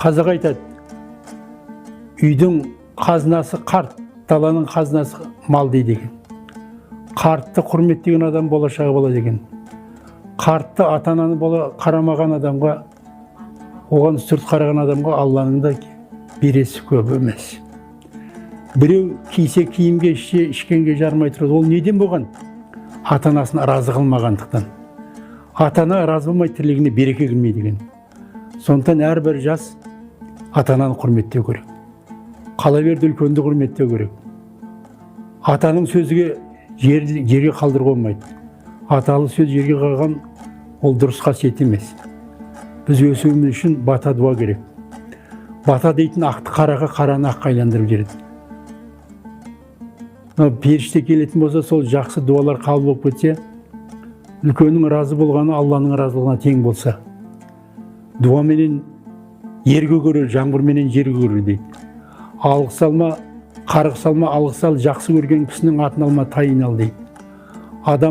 Қазақ айтады, үйдің қазынасы қарт, даланың қазынасы мал дейді екен. Қартты құрметтеген адам болашағы болады екен. Қартты ата-ананы қарамаған адамға, оған сүрт қараған адамға Алланың да бересі көп емес. Біреу кисе киімге, ішкенге жармай тұрады. Ол неден болған? Ата-анасын разы қылмағандықтан. Ата-ана разы болмай тірлігіне береке кірмейді екен. Сондықтан әрбір жас ата-ананы құрметтеу керек. Қала берді үлкенді құрметтеу керек. Атаның сөзіге жерге қалдыруға болмайды. Аталы сөз жерге қалған ол дұрыс қасиет емес. Біз өсуіміз үшін бата дуа керек. Бата дейтін ақты қараға, қараны аққа айландырып жібереді. Періште келетін болса, сол жақсы дуалар қабыл болып кетсе, үлкеннің разы болғаны Алланың разылығына тең болса, дуаменен ерге көрер, жаңбырменен жерге көрер дейді. Алғыс алма, қарғыс алма, алғыс ал, жақсы көрген кісінің атын алма, тайын ал дейді. Адам